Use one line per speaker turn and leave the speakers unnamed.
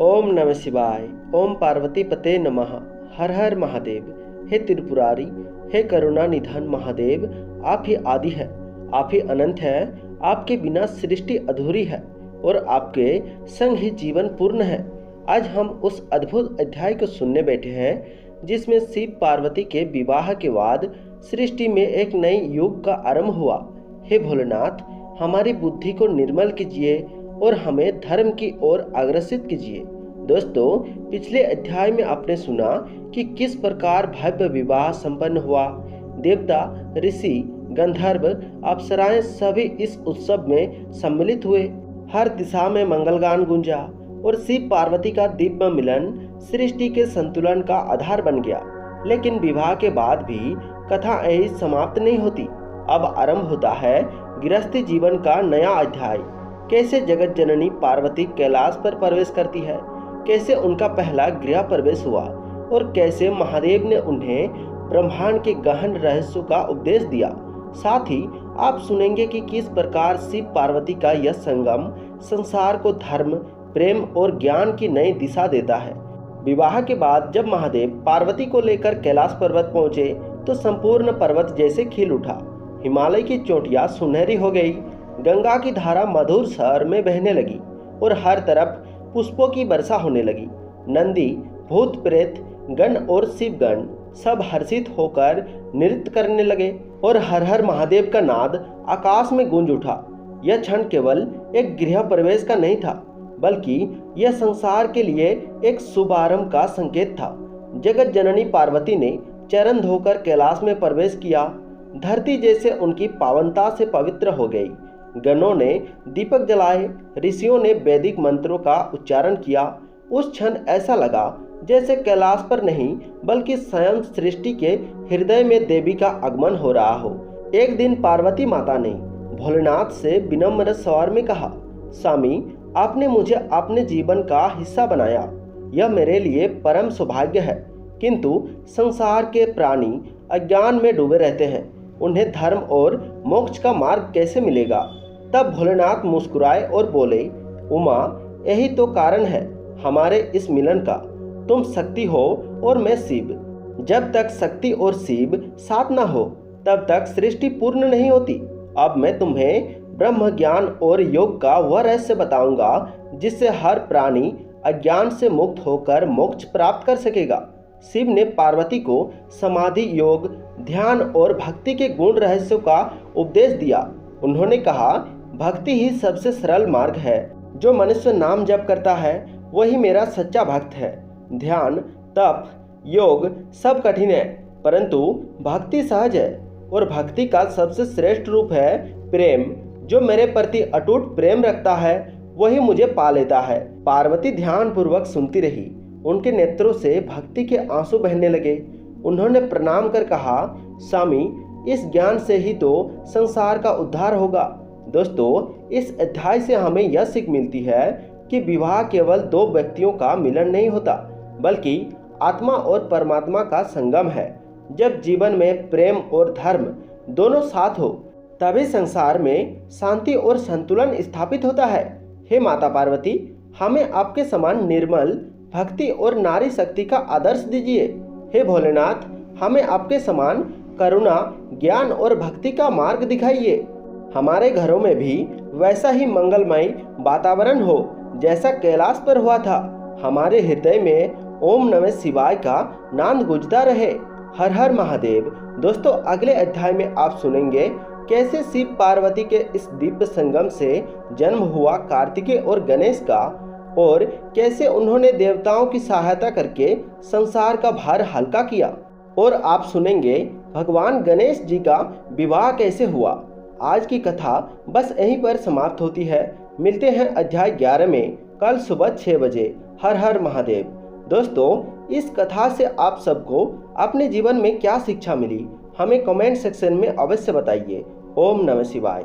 ओम नमः शिवाय। ओम पार्वती पते नमः। हर हर महादेव। हे त्रिपुरारी, हे करुणा निधन महादेव, आप ही आदि है, आप ही अनंत है। आपके बिना सृष्टि अधूरी है और आपके संग ही जीवन पूर्ण है। आज हम उस अद्भुत अध्याय को सुनने बैठे हैं जिसमें शिव पार्वती के विवाह के बाद सृष्टि में एक नई युग का आरंभ हुआ। हे भोलेनाथ, हमारी बुद्धि को निर्मल कीजिए और हमें धर्म की ओर अग्रसित कीजिए। दोस्तों, पिछले अध्याय में आपने सुना कि किस प्रकार भव्य विवाह संपन्न हुआ। देवता, ऋषि, गंधर्व, अप्सराएं सभी इस उत्सव में सम्मिलित हुए। हर दिशा में मंगलगान गूंजा और शिव पार्वती का दिव्य मिलन सृष्टि के संतुलन का आधार बन गया। लेकिन विवाह के बाद भी कथा यही समाप्त नहीं होती। अब आरंभ होता है गृहस्थी जीवन का नया अध्याय। कैसे जगत जननी पार्वती कैलाश पर प्रवेश करती है, कैसे उनका पहला गृह प्रवेश हुआ और कैसे महादेव ने उन्हें ब्रह्मांड के गहन रहस्यों का उपदेश दिया। साथ ही आप सुनेंगे कि किस प्रकार शिव पार्वती का यह संगम संसार को धर्म, प्रेम और ज्ञान की नई दिशा देता है। विवाह के बाद जब महादेव पार्वती को लेकर कैलाश पर्वत पहुंचे तो संपूर्ण पर्वत जैसे खिल उठा। हिमालय की चोटियां सुनहरी हो गई, गंगा की धारा मधुर स्वर में बहने लगी और हर तरफ पुष्पों की वर्षा होने लगी। नंदी, भूत प्रेत गण और शिवगण सब हर्षित होकर नृत्य करने लगे और हर हर महादेव का नाद आकाश में गूंज उठा। यह क्षण केवल एक गृह प्रवेश का नहीं था, बल्कि यह संसार के लिए एक शुभारंभ का संकेत था। जगत जननी पार्वती ने चरण धोकर कैलाश में प्रवेश किया। धरती जैसे उनकी पावनता से पवित्र हो गई। गणों ने दीपक जलाए, ऋषियों ने वैदिक मंत्रों का उच्चारण किया। उस क्षण ऐसा लगा जैसे कैलाश पर नहीं बल्कि स्वयं सृष्टि के हृदय में देवी का आगमन हो रहा हो। एक दिन पार्वती माता ने भोलेनाथ से विनम्र स्वर में कहा, स्वामी, आपने मुझे अपने जीवन का हिस्सा बनाया, यह मेरे लिए परम सौभाग्य है। किंतु संसार के प्राणी अज्ञान में डूबे रहते हैं, उन्हें धर्म और मोक्ष का मार्ग कैसे मिलेगा। तब भोलेनाथ मुस्कुराए और बोले, उमा, यही तो कारण है हमारे इस मिलन का। तुम शक्ति हो और मैं शिव। जब तक शक्ति और शिव साथ ना हो तब तक सृष्टि पूर्ण नहीं होती। अब मैं तुम्हें ब्रह्म ज्ञान और योग का वह रहस्य बताऊंगा जिससे हर प्राणी अज्ञान से मुक्त होकर मोक्ष प्राप्त कर सकेगा। शिव ने पार्वती को समाधि योग, ध्यान और भक्ति के गुण रहस्यों का उपदेश दिया। उन्होंने कहा, भक्ति ही सबसे सरल मार्ग है। जो मनुष्य नाम जप करता है वही मेरा सच्चा भक्त है। ध्यान, तप, योग सब कठिन है, परंतु भक्ति सहज है और भक्ति का सबसे श्रेष्ठ रूप है प्रेम। जो मेरे प्रति अटूट प्रेम रखता है वही मुझे पा लेता है। पार्वती ध्यान पूर्वक सुनती रही। उनके नेत्रों से भक्ति के आंसू बहने लगे। उन्होंने प्रणाम कर कहा, स्वामी, इस ज्ञान से ही तो संसार का उद्धार होगा। दोस्तों, इस अध्याय से हमें यह सीख मिलती है कि विवाह केवल दो व्यक्तियों का मिलन नहीं होता, बल्कि आत्मा और परमात्मा का संगम है। जब जीवन में प्रेम और धर्म दोनों साथ हो तभी संसार में शांति और संतुलन स्थापित होता है। हे माता पार्वती, हमें आपके समान निर्मल भक्ति और नारी शक्ति का आदर्श दीजिए। हे भोलेनाथ, हमें आपके समान करुणा, ज्ञान और भक्ति का मार्ग दिखाइए। हमारे घरों में भी वैसा ही मंगलमय वातावरण हो जैसा कैलाश पर हुआ था। हमारे हृदय में ओम नमः शिवाय का नाद गूंजता रहे। हर हर महादेव। दोस्तों, अगले अध्याय में आप सुनेंगे कैसे शिव पार्वती के इस दिव्य संगम से जन्म हुआ कार्तिकेय और गणेश का, और कैसे उन्होंने देवताओं की सहायता करके संसार का भार हल्का किया। और आप सुनेंगे भगवान गणेश जी का विवाह कैसे हुआ। आज की कथा बस यहीं पर समाप्त होती है। मिलते हैं अध्याय 11 में कल सुबह 6 बजे। हर हर महादेव। दोस्तों, इस कथा से आप सबको अपने जीवन में क्या शिक्षा मिली, हमें कमेंट सेक्शन में अवश्य बताइए। ओम नमः शिवाय।